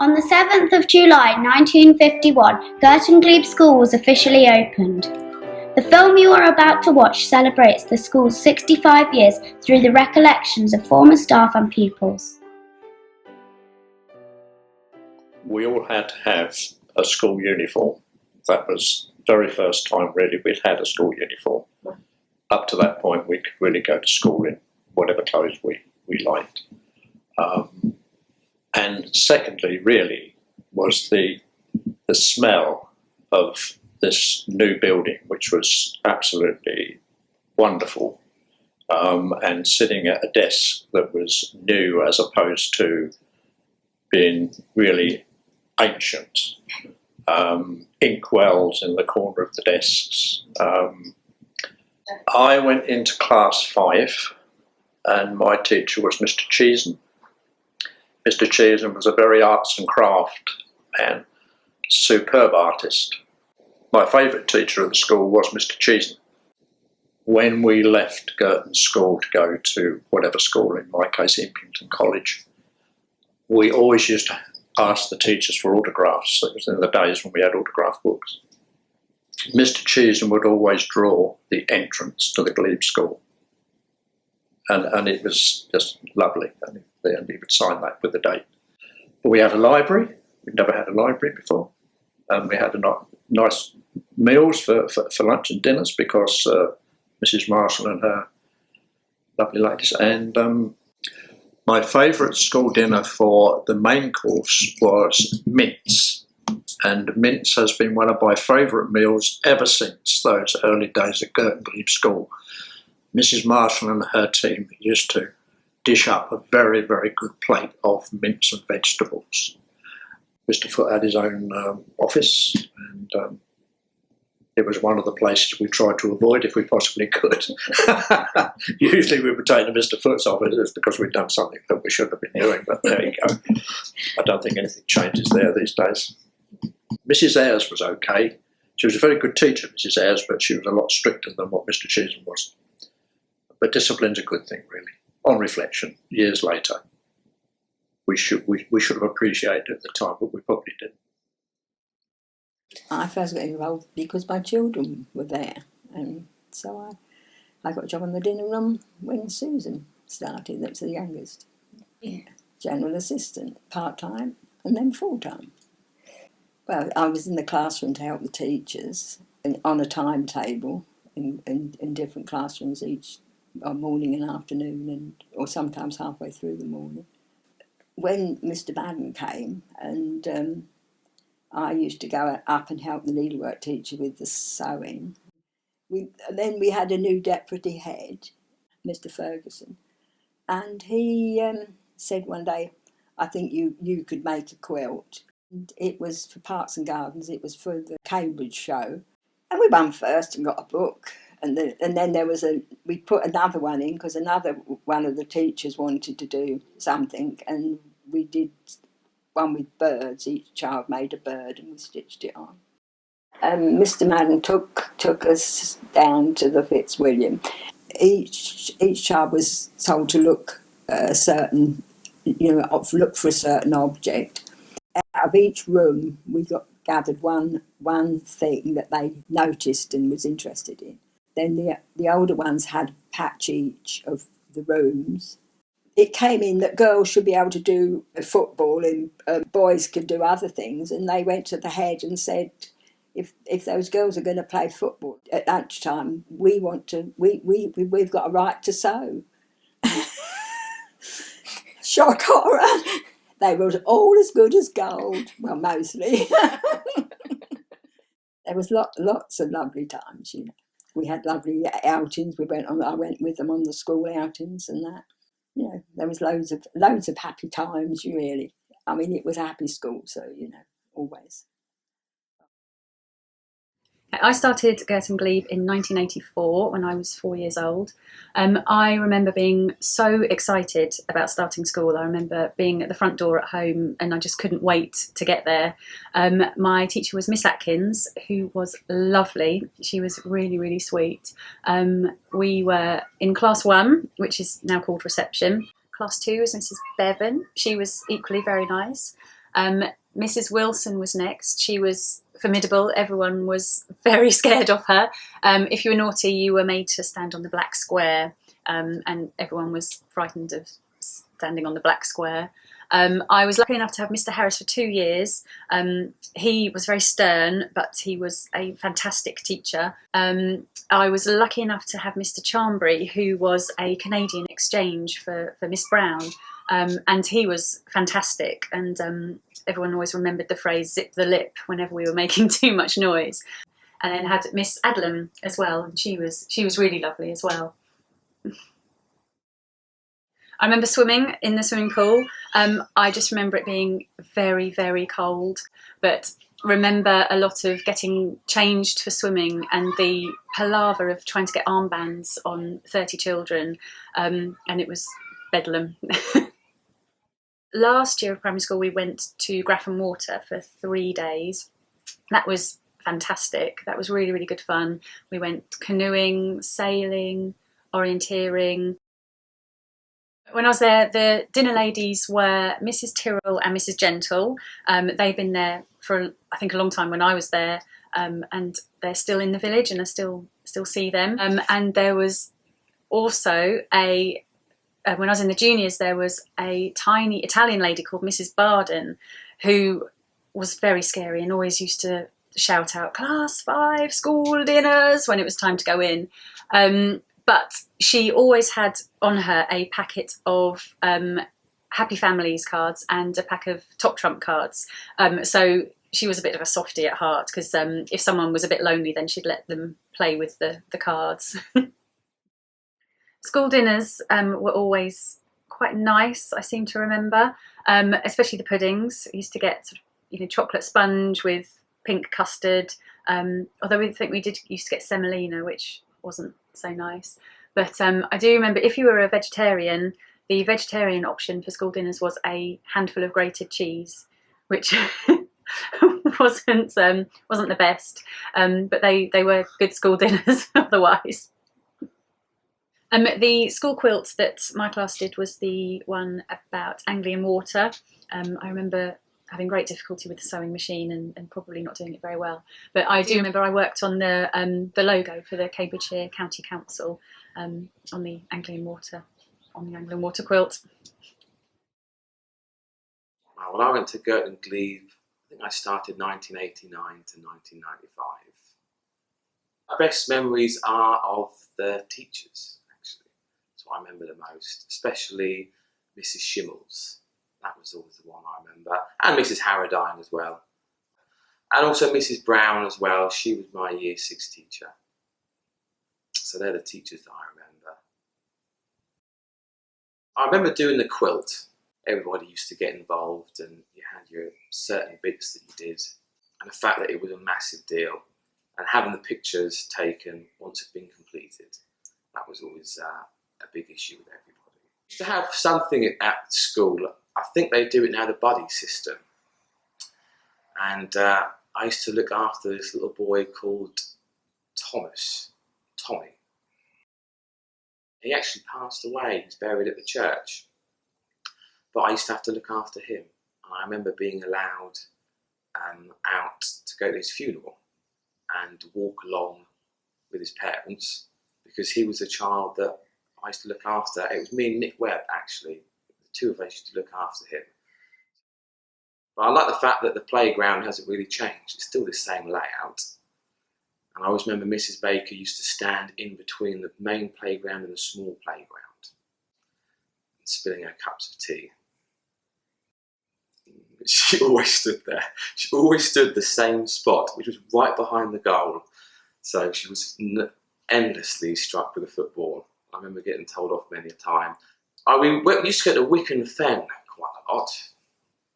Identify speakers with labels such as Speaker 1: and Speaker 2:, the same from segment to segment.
Speaker 1: On the 7th of July 1951, Girton Glebe School was officially opened. The film you are about to watch celebrates the school's 65 years through the recollections of former staff and pupils.
Speaker 2: We all had to have a school uniform. That was the very first time really we'd had a school uniform. Up to that point we could really go to school in whatever clothes we liked. And secondly really was the smell of this new building, which was absolutely wonderful, and sitting at a desk that was new as opposed to being really ancient. Inkwells in the corner of the desks. I went into class 5 and my teacher was Mr. Cheesen. Mr. Cheesen was a very arts and craft man, superb artist. My favourite teacher at the school was Mr. Cheesen. When we left Girton School to go to whatever school, in my case Impington College, we always used to ask the teachers for autographs. It was in the days when we had autograph books. Mr. Cheesen would always draw the entrance to the Glebe School. And it was just lovely. And he would sign that with the date. But we had a library. We'd never had a library before. And we had nice meals for lunch and dinners because Mrs. Marshall and her lovely ladies. And my favourite school dinner for the main course was mince. And mince has been one of my favourite meals ever since those early days at Girton Glebe School. Mrs. Marshall and her team used to dish up a very, very good plate of mince and vegetables. Mr. Foote had his own office, and it was one of the places we tried to avoid if we possibly could. Usually we would take to Mr. Foote's office because we'd done something that we shouldn't have been doing, but there you go. I don't think anything changes there these days. Mrs. Ayres was okay. She was a very good teacher, Mrs. Ayres, but she was a lot stricter than what Mr. Cheesen was. But discipline's a good thing, really. On reflection, years later, we should have appreciated it at the time, but we probably didn't.
Speaker 3: I first got involved because my children were there, and so I got a job in the dinner room when Susan started. That's the youngest. Yeah. General assistant, part-time, and then full-time. Well, I was in the classroom to help the teachers on a timetable in different classrooms each morning and afternoon, or sometimes halfway through the morning. When Mr. Madden came, and I used to go up and help the needlework teacher with the sewing. Then we had a new deputy head, Mr. Ferguson, and he said one day, I think you could make a quilt. And it was for Parks and Gardens, it was for the Cambridge show. And we won first and got a book. And then there was we put another one in because another one of the teachers wanted to do something, and we did one with birds. Each child made a bird and we stitched it on. Mr. Madden took us down to the Fitzwilliam. Each child was told to look look for a certain object. Out of each room, we gathered one thing that they noticed and was interested in. Then the older ones had a patch each of the rooms. It came in that girls should be able to do football and boys could do other things, and they went to the head and said, if those girls are going to play football at lunchtime, we've got a right to sew. Shock horror. They were all as good as gold. Well, mostly. There was lots of lovely times, you know. We had lovely outings. I went with them on the school outings and that. You know, there was loads of happy times, really. I mean, it was a happy school, so, you know, always.
Speaker 4: I started Girton Glebe in 1984 when I was 4 years old. I remember being so excited about starting school. I remember being at the front door at home and I just couldn't wait to get there. My teacher was Miss Atkins, who was lovely. She was really, really sweet. We were in class 1, which is now called reception. Class 2 was Mrs. Bevan. She was equally very nice. Mrs. Wilson was next. She was formidable. Everyone was very scared of her. If you were naughty, you were made to stand on the black square, and everyone was frightened of standing on the black square. I was lucky enough to have Mr. Harris for 2 years. He was very stern, but he was a fantastic teacher. I was lucky enough to have Mr. Charnbury, who was a Canadian exchange for Miss Brown, and he was fantastic. And everyone always remembered the phrase "zip the lip" whenever we were making too much noise. And then had Miss Adlam as well, and she was really lovely as well. I remember swimming in the swimming pool. I just remember it being very, very cold, but remember a lot of getting changed for swimming and the palaver of trying to get armbands on 30 children, and it was bedlam. Last year of primary school, we went to Grafham Water for 3 days. That was fantastic. That was really, really good fun. We went canoeing, sailing, orienteering. When I was there, the dinner ladies were Mrs. Tyrrell and Mrs. Gentle. They'd been there for, I think, a long time when I was there, and they're still in the village, and I still see them. And there was also when I was in the juniors, there was a tiny Italian lady called Mrs. Barden, who was very scary and always used to shout out "Class 5 school dinners" when it was time to go in. But she always had on her a packet of Happy Families cards and a pack of Top Trump cards. So she was a bit of a softie at heart, because if someone was a bit lonely, then she'd let them play with the cards. School dinners were always quite nice, I seem to remember, especially the puddings. I used to get chocolate sponge with pink custard, although we used to get semolina, which wasn't so nice. But I do remember, if you were a vegetarian, the vegetarian option for school dinners was a handful of grated cheese, which wasn't the best, but they were good school dinners otherwise. The school quilt that my class did was the one about Anglian water. I remember having great difficulty with the sewing machine and probably not doing it very well. But I do remember I worked on the logo for the Cambridgeshire County Council on the Anglian water quilt.
Speaker 5: When I went to Girton Glebe, I think I started 1989 to 1995. My best memories are of the teachers, actually. That's what I remember the most, especially Mrs. Shimmels. That was always the one I remember. And Mrs. Harradine as well. And also Mrs. Brown as well. She was my Year 6 teacher. So they're the teachers that I remember. I remember doing the quilt. Everybody used to get involved, and you had your certain bits that you did. And the fact that it was a massive deal. And having the pictures taken once it had been completed. That was always a big issue with everybody. Used to have something at school. I think they do it now, the buddy system. And I used to look after this little boy called Tommy. He actually passed away. He's buried at the church. But I used to have to look after him. And I remember being allowed out to go to his funeral and walk along with his parents, because he was a child that I used to look after. It was me and Nick Webb, actually. The two of us used to look after him. But I like the fact that the playground hasn't really changed. It's still the same layout. And I always remember Mrs. Baker used to stand in between the main playground and the small playground, and spilling her cups of tea. She always stood there. She always stood the same spot, which was right behind the goal. So she was endlessly struck with a football. I remember getting told off many a time. We used to go to Wicken Fen quite a lot.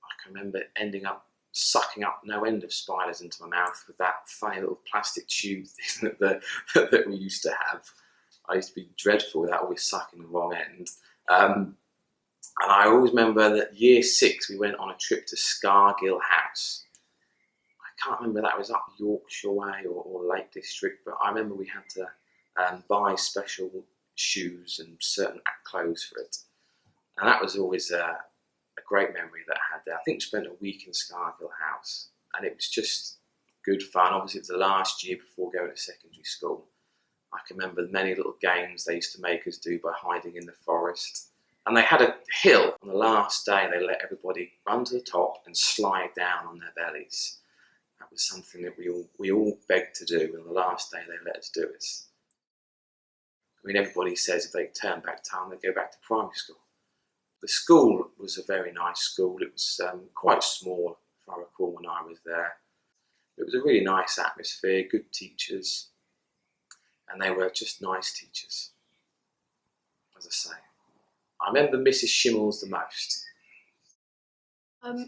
Speaker 5: I can remember ending up sucking up no end of spiders into my mouth with that funny little plastic tube thing that we used to have. I used to be dreadful with that, always sucking the wrong end. And I always remember that Year 6 we went on a trip to Scargill House. I can't remember that was up Yorkshire way or Lake District, but I remember we had to buy special shoes and certain clothes for it. And that was always a great memory that I had there. I think we spent a week in Scargill House, and it was just good fun. Obviously, it was the last year before going to secondary school. I can remember many little games they used to make us do by hiding in the forest. And they had a hill on the last day. They let everybody run to the top and slide down on their bellies. That was something that we all begged to do. And the last day they let us do it. I mean, everybody says if they turn back time, they go back to primary school. The school was a very nice school. It was quite small, if I recall, when I was there. It was a really nice atmosphere, good teachers, and they were just nice teachers, as I say. I remember Mrs. Shimmels the most.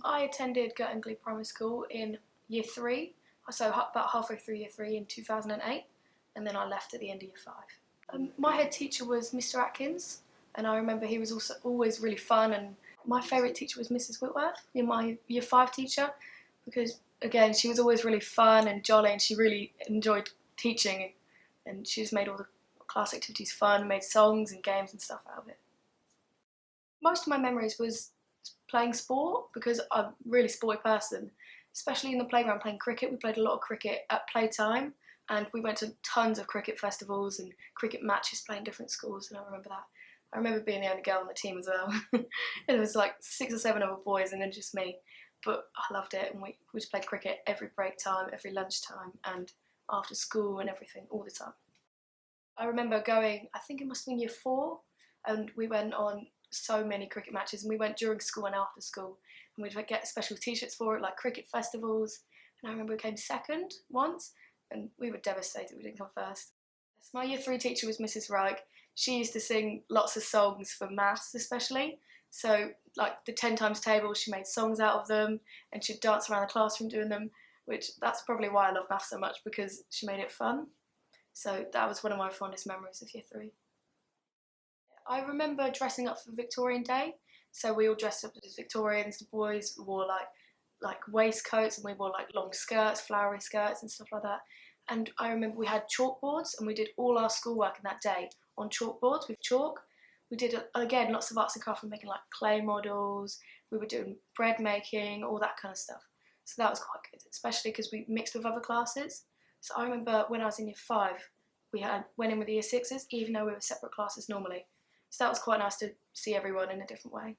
Speaker 6: I attended Girton Glebe Primary School in year 3, so about halfway through year 3 in 2008, and then I left at the end of year 5. My head teacher was Mr. Atkins, and I remember he was also always really fun, and my favourite teacher was Mrs. Whitworth, my year 5 teacher, because again she was always really fun and jolly, and she really enjoyed teaching, and she just made all the class activities fun, made songs and games and stuff out of it. Most of my memories was playing sport, because I'm a really sporty person, especially in the playground playing cricket. We played a lot of cricket at playtime, and we went to tons of cricket festivals and cricket matches playing different schools, and I remember that. I remember being the only girl on the team as well. There was like 6 or 7 other boys and then just me, but I loved it, and we just played cricket every break time, every lunchtime, and after school and everything, all the time. I remember going, I think it must have been year 4, and we went on so many cricket matches, and we went during school and after school, and we'd get special t-shirts for it, like cricket festivals, and I remember we came second once, and we were devastated we didn't come first. My year 3 teacher was Mrs. Reich. She used to sing lots of songs for maths especially, so like the 10 times table, she made songs out of them, and she'd dance around the classroom doing them, which that's probably why I love maths so much, because she made it fun. So that was one of my fondest memories of year 3. I remember dressing up for Victorian Day, so we all dressed up as Victorians. The boys wore like waistcoats, and we wore like long skirts, flowery skirts and stuff like that. And I remember we had chalkboards, and we did all our schoolwork in that day on chalkboards with chalk. We did, again, lots of arts and crafts, making like clay models. We were doing bread making, all that kind of stuff. So that was quite good, especially because we mixed with other classes. So I remember when I was in year 5, we went in with the year 6s, even though we were separate classes normally. So that was quite nice to see everyone in a different way.